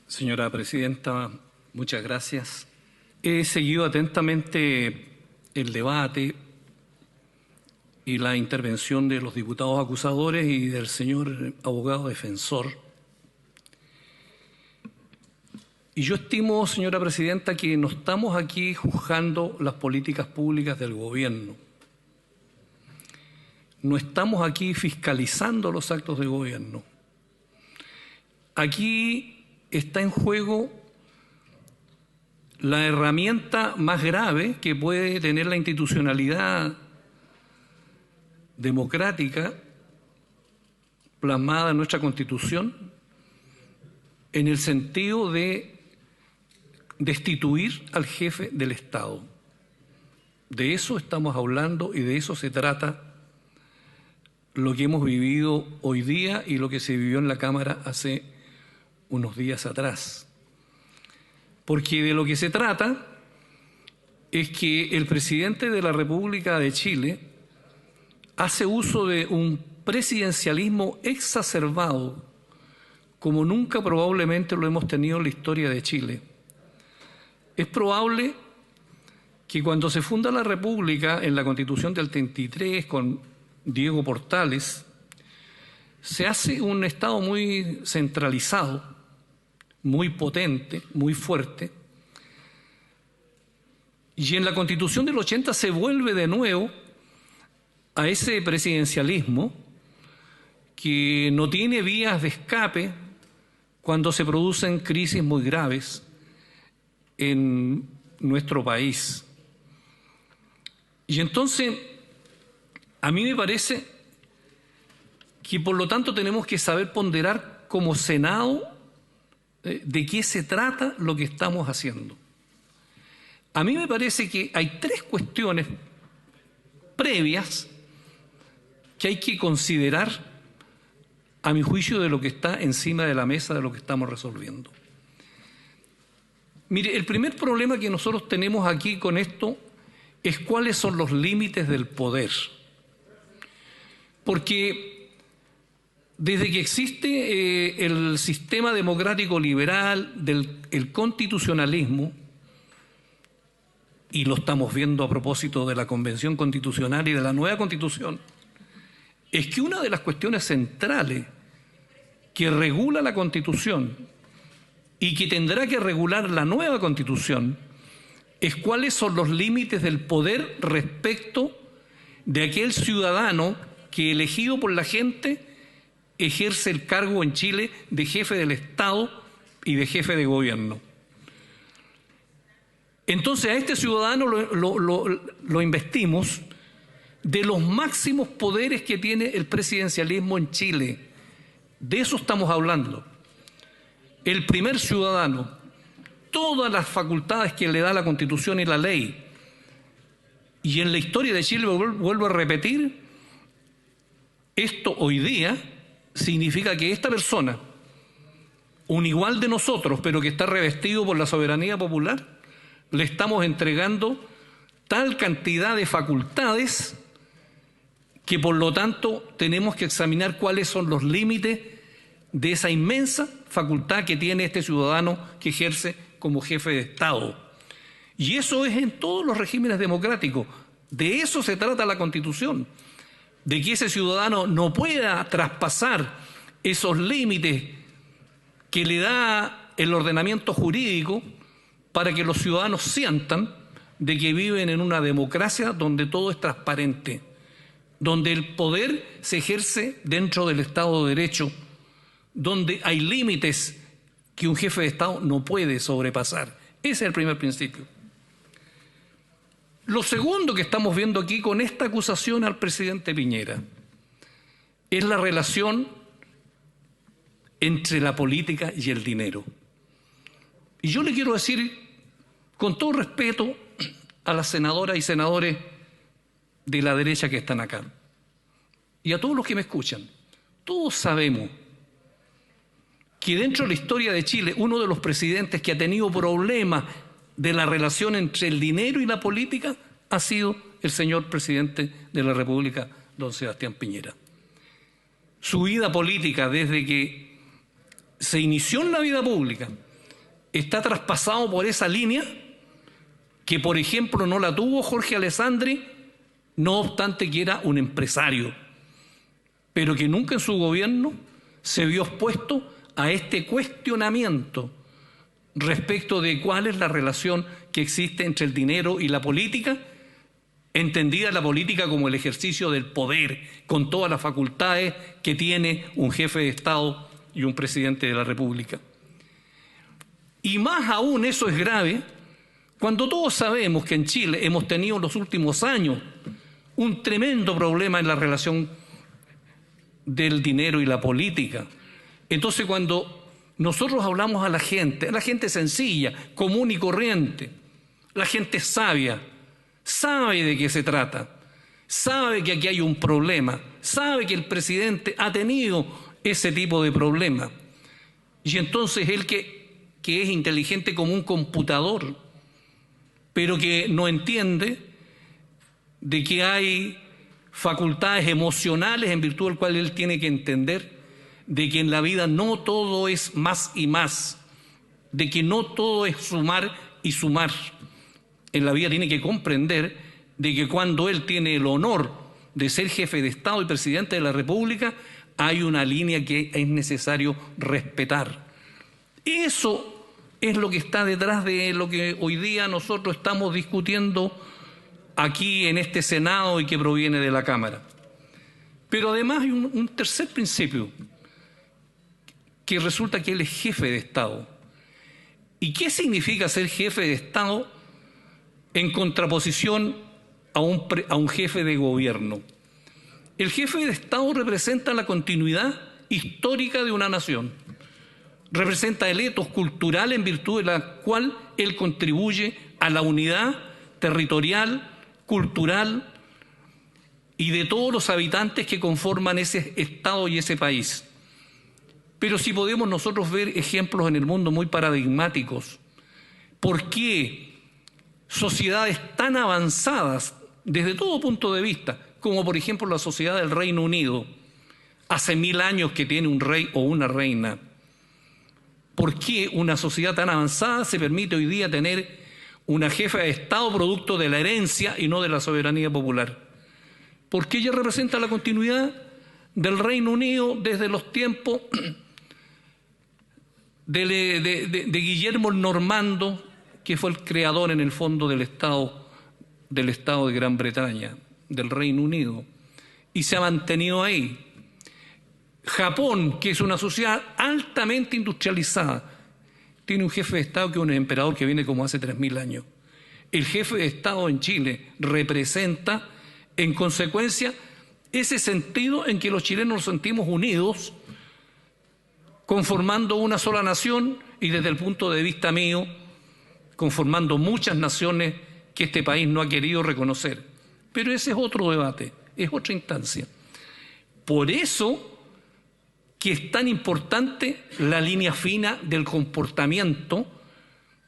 Señora presidenta, muchas gracias. He seguido atentamente el debate y la intervención de los diputados acusadores y del señor abogado defensor. Y yo estimo, señora presidenta, que no estamos aquí juzgando las políticas públicas del gobierno. No estamos aquí fiscalizando los actos de gobierno. Aquí está en juego la herramienta más grave que puede tener la institucionalidad democrática plasmada en nuestra Constitución, en el sentido de destituir al jefe del Estado. De eso estamos hablando y de eso se trata lo que hemos vivido hoy día y lo que se vivió en la Cámara hace unos días atrás. Porque de lo que se trata es que el presidente de la República de Chile hace uso de un presidencialismo exacerbado como nunca probablemente lo hemos tenido en la historia de Chile. Es probable que cuando se funda la República en la Constitución del 33 con Diego Portales, se hace un Estado muy centralizado, muy potente, muy fuerte, y en la Constitución del 80 se vuelve de nuevo a ese presidencialismo que no tiene vías de escape cuando se producen crisis muy graves en nuestro país. Y entonces, a mí me parece que por lo tanto tenemos que saber ponderar como Senado de qué se trata lo que estamos haciendo. A mí me parece que hay tres cuestiones previas que hay que considerar, a mi juicio, de lo que está encima de la mesa de lo que estamos resolviendo. Mire, el primer problema que nosotros tenemos aquí con esto es cuáles son los límites del poder. Porque desde que existe el sistema democrático liberal, el constitucionalismo, y lo estamos viendo a propósito de la Convención Constitucional y de la nueva Constitución, es que una de las cuestiones centrales que regula la Constitución y que tendrá que regular la nueva Constitución es cuáles son los límites del poder respecto de aquel ciudadano que, elegido por la gente, ejerce el cargo en Chile de jefe del Estado y de jefe de gobierno. Entonces a este ciudadano lo investimos de los máximos poderes que tiene el presidencialismo en Chile. De eso estamos hablando. El primer ciudadano, todas las facultades que le da la Constitución y la ley. Y en la historia de Chile, vuelvo a repetir, esto hoy día significa que esta persona, un igual de nosotros, pero que está revestido por la soberanía popular, le estamos entregando tal cantidad de facultades que por lo tanto tenemos que examinar cuáles son los límites de esa inmensa facultad que tiene este ciudadano que ejerce como jefe de Estado. Y eso es en todos los regímenes democráticos. De eso se trata la Constitución, de que ese ciudadano no pueda traspasar esos límites que le da el ordenamiento jurídico para que los ciudadanos sientan de que viven en una democracia donde todo es transparente, donde el poder se ejerce dentro del Estado de Derecho, donde hay límites que un jefe de Estado no puede sobrepasar. Ese es el primer principio. Lo segundo que estamos viendo aquí con esta acusación al presidente Piñera es la relación entre la política y el dinero. Y yo le quiero decir, con todo respeto a las senadoras y senadores de la derecha que están acá, y a todos los que me escuchan, todos sabemos que dentro de la historia de Chile, uno de los presidentes que ha tenido problemas de la relación entre el dinero y la política ha sido el señor presidente de la República, don Sebastián Piñera. Su vida política, desde que se inició en la vida pública está traspasado por esa línea que, por ejemplo, no la tuvo Jorge Alessandri, no obstante que era un empresario, pero que nunca en su gobierno se vio expuesto a este cuestionamiento respecto de cuál es la relación que existe entre el dinero y la política, entendida la política como el ejercicio del poder, con todas las facultades que tiene un jefe de Estado y un presidente de la República. Y más aún eso es grave cuando todos sabemos que en Chile hemos tenido en los últimos años un tremendo problema en la relación del dinero y la política. Entonces, cuando nosotros hablamos a la gente sencilla, común y corriente, la gente sabia, sabe de qué se trata, sabe que aquí hay un problema, sabe que el presidente ha tenido ese tipo de problema. Y entonces él que es inteligente como un computador, pero que no entiende de que hay facultades emocionales en virtud del cual él tiene que entender de que en la vida no todo es más y más, de que no todo es sumar y sumar. En la vida tiene que comprender de que cuando él tiene el honor de ser jefe de Estado y presidente de la República, hay una línea que es necesario respetar. Eso es lo que está detrás de lo que hoy día nosotros estamos discutiendo aquí en este Senado y que proviene de la Cámara. Pero además hay un tercer principio, que resulta que él es jefe de Estado. ¿Y qué significa ser jefe de Estado en contraposición a un jefe de gobierno? El jefe de Estado representa la continuidad histórica de una nación, representa el etos cultural en virtud de la cual él contribuye a la unidad territorial, cultural y de todos los habitantes que conforman ese Estado y ese país. Pero si podemos nosotros ver ejemplos en el mundo muy paradigmáticos, ¿por qué sociedades tan avanzadas desde todo punto de vista, como por ejemplo la sociedad del Reino Unido, hace 1000 años que tiene un rey o una reina, por qué una sociedad tan avanzada se permite hoy día tener una jefa de Estado producto de la herencia y no de la soberanía popular? Porque ella representa la continuidad del Reino Unido desde los tiempos de Guillermo el Normando, que fue el creador en el fondo del Estado de Gran Bretaña, del Reino Unido, y se ha mantenido ahí. Japón, que es una sociedad altamente industrializada, tiene un jefe de Estado que es un emperador que viene como hace 3000 años. El jefe de Estado en Chile representa, en consecuencia, ese sentido en que los chilenos nos sentimos unidos, conformando una sola nación y desde el punto de vista mío, conformando muchas naciones que este país no ha querido reconocer. Pero ese es otro debate, es otra instancia. Por eso que es tan importante la línea fina del comportamiento,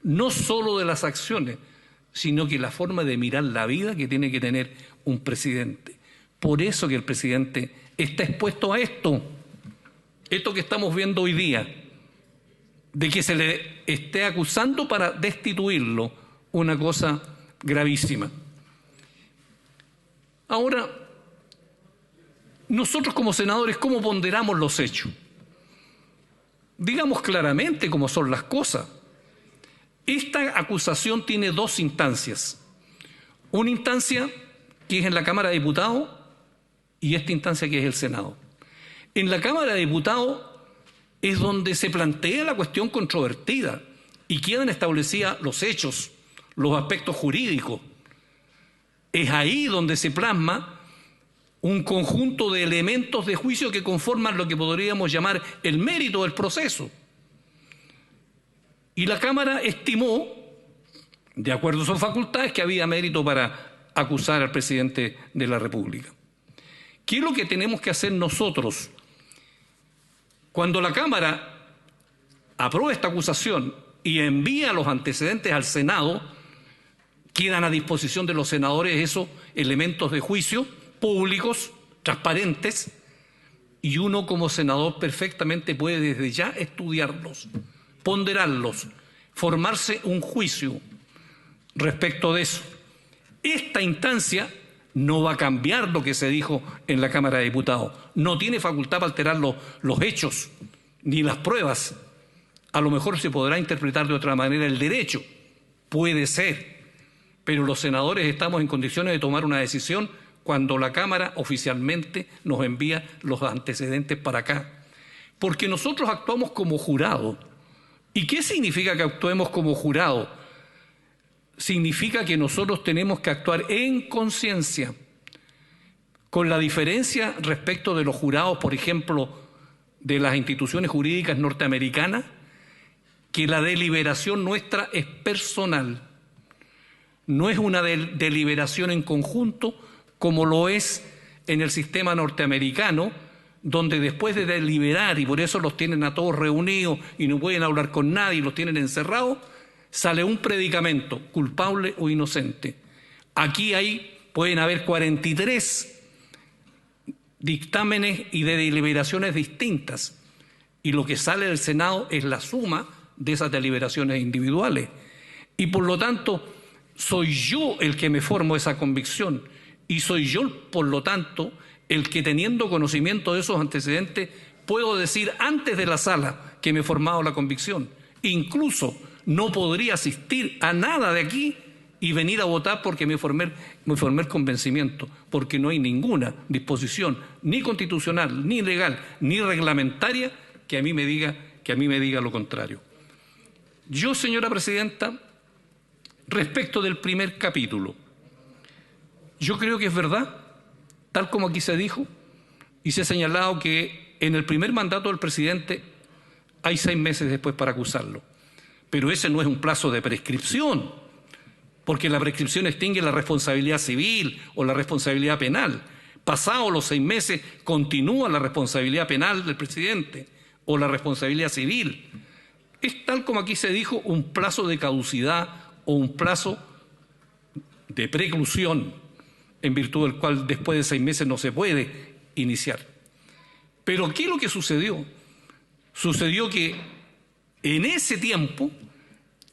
no solo de las acciones, sino que la forma de mirar la vida que tiene que tener un presidente. Por eso que el presidente está expuesto a esto que estamos viendo hoy día, de que se le esté acusando para destituirlo, una cosa gravísima. Ahora, nosotros como senadores, ¿cómo ponderamos los hechos? Digamos claramente cómo son las cosas. Esta acusación tiene dos instancias. Una instancia que es en la Cámara de Diputados y esta instancia que es el Senado. En la Cámara de Diputados es donde se plantea la cuestión controvertida y quedan establecidos los hechos, los aspectos jurídicos. Es ahí donde se plasma un conjunto de elementos de juicio que conforman lo que podríamos llamar el mérito del proceso. Y la Cámara estimó, de acuerdo a sus facultades, que había mérito para acusar al presidente de la República. ¿Qué es lo que tenemos que hacer nosotros? Cuando la Cámara aprueba esta acusación y envía los antecedentes al Senado, quedan a disposición de los senadores esos elementos de juicio públicos, transparentes, y uno como senador perfectamente puede desde ya estudiarlos, ponderarlos, formarse un juicio respecto de eso. Esta instancia no va a cambiar lo que se dijo en la Cámara de Diputados. No tiene facultad para alterar los hechos ni las pruebas. A lo mejor se podrá interpretar de otra manera el derecho. Puede ser. Pero los senadores estamos en condiciones de tomar una decisión cuando la Cámara oficialmente nos envía los antecedentes para acá. Porque nosotros actuamos como jurado. ¿Y qué significa que actuemos como jurado? Significa que nosotros tenemos que actuar en conciencia, con la diferencia respecto de los jurados, por ejemplo, de las instituciones jurídicas norteamericanas, que la deliberación nuestra es personal. No es una deliberación en conjunto como lo es en el sistema norteamericano, donde después de deliberar, y por eso los tienen a todos reunidos y no pueden hablar con nadie y los tienen encerrados, sale un predicamento, culpable o inocente. Aquí pueden haber 43 dictámenes y de deliberaciones distintas, y lo que sale del Senado es la suma de esas deliberaciones individuales. Y por lo tanto, soy yo el que me formo esa convicción, y soy yo, por lo tanto, el que, teniendo conocimiento de esos antecedentes, puedo decir antes de la sala que me he formado la convicción. Incluso no podría asistir a nada de aquí y venir a votar porque me formé el convencimiento, porque no hay ninguna disposición, ni constitucional, ni legal, ni reglamentaria, que a mí me diga lo contrario. Yo, señora presidenta, respecto del primer capítulo, yo creo que es verdad, tal como aquí se dijo, y se ha señalado que en el primer mandato del presidente hay 6 meses después para acusarlo. Pero ese no es un plazo de prescripción, porque la prescripción extingue la responsabilidad civil o la responsabilidad penal. Pasados los 6 meses continúa la responsabilidad penal del presidente o la responsabilidad civil. Es, tal como aquí se dijo, un plazo de caducidad o un plazo de preclusión, en virtud del cual después de 6 meses no se puede iniciar. Pero ¿qué es lo que sucedió? Sucedió que en ese tiempo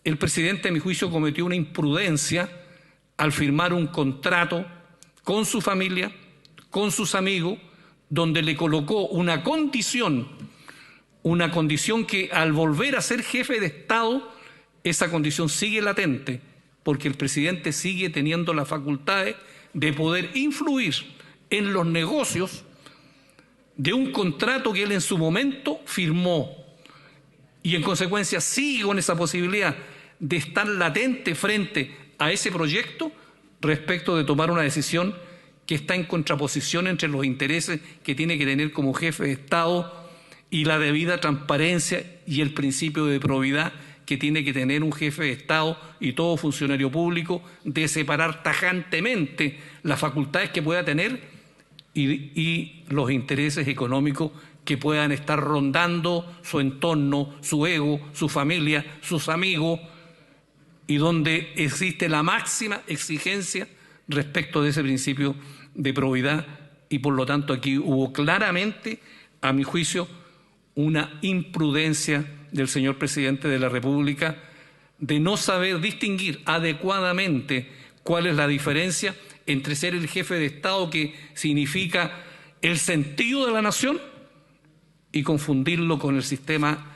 el presidente, a mi juicio, cometió una imprudencia al firmar un contrato con su familia, con sus amigos, donde le colocó una condición que al volver a ser jefe de Estado, esa condición sigue latente, porque el presidente sigue teniendo las facultades de poder influir en los negocios de un contrato que él en su momento firmó, y en consecuencia sigue con esa posibilidad de estar latente frente a ese proyecto respecto de tomar una decisión que está en contraposición entre los intereses que tiene que tener como jefe de Estado y la debida transparencia y el principio de probidad que tiene que tener un jefe de Estado y todo funcionario público, de separar tajantemente las facultades que pueda tener y los intereses económicos que puedan estar rondando su entorno, su ego, su familia, sus amigos, y donde existe la máxima exigencia respecto de ese principio de probidad. Y por lo tanto aquí hubo claramente, a mi juicio, una imprudencia del señor presidente de la República de no saber distinguir adecuadamente cuál es la diferencia entre ser el jefe de Estado, que significa el sentido de la nación, y confundirlo con el sistema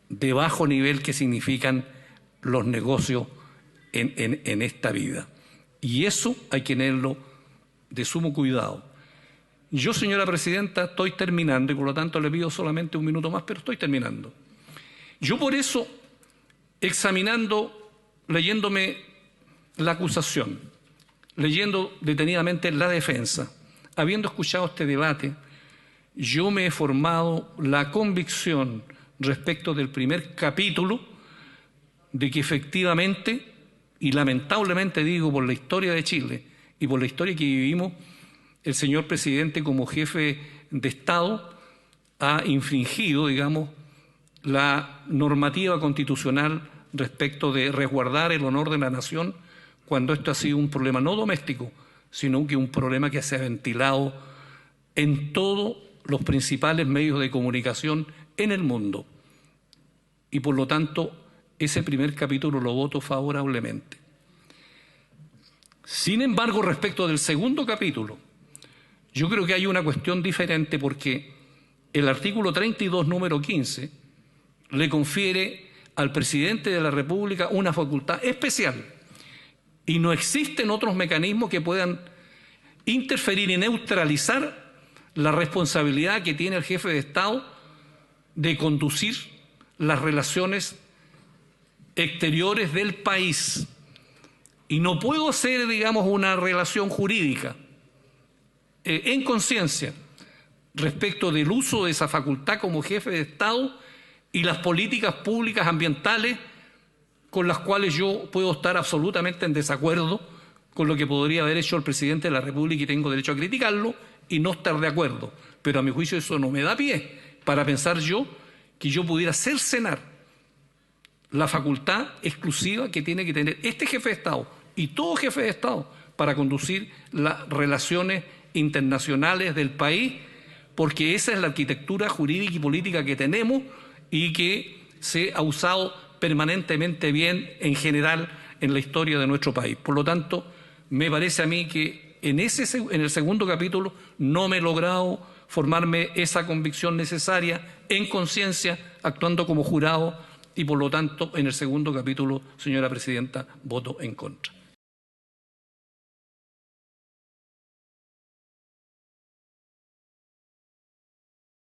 de bajo nivel que significan los negocios en esta vida. Y eso hay que tenerlo de sumo cuidado. Yo, señora presidenta, estoy terminando y por lo tanto le pido solamente 1 minuto más, pero estoy terminando. Yo por eso, leyéndome la acusación, leyendo detenidamente la defensa, habiendo escuchado este debate, yo me he formado la convicción respecto del primer capítulo de que efectivamente, y lamentablemente digo por la historia de Chile y por la historia que vivimos, el señor presidente como jefe de Estado ha infringido, digamos, la normativa constitucional respecto de resguardar el honor de la nación, cuando esto ha sido un problema no doméstico, sino que un problema que se ha ventilado en todos los principales medios de comunicación en el mundo. Y por lo tanto, ese primer capítulo lo voto favorablemente. Sin embargo, respecto del segundo capítulo, yo creo que hay una cuestión diferente porque el artículo 32, número 15, le confiere al presidente de la República una facultad especial y no existen otros mecanismos que puedan interferir y neutralizar la responsabilidad que tiene el jefe de Estado de conducir las relaciones exteriores del país. Y no puedo hacer, digamos, una relación jurídica en conciencia respecto del uso de esa facultad como jefe de Estado y las políticas públicas ambientales con las cuales yo puedo estar absolutamente en desacuerdo con lo que podría haber hecho el presidente de la República y tengo derecho a criticarlo y no estar de acuerdo. Pero a mi juicio eso no me da pie para pensar yo que yo pudiera cercenar la facultad exclusiva que tiene que tener este jefe de Estado y todo jefe de Estado para conducir las relaciones internacionales del país, porque esa es la arquitectura jurídica y política que tenemos y que se ha usado permanentemente bien en general en la historia de nuestro país. Por lo tanto, me parece a mí que en el segundo capítulo no me he logrado formarme esa convicción necesaria en conciencia, actuando como jurado, y por lo tanto en el segundo capítulo, señora presidenta, voto en contra.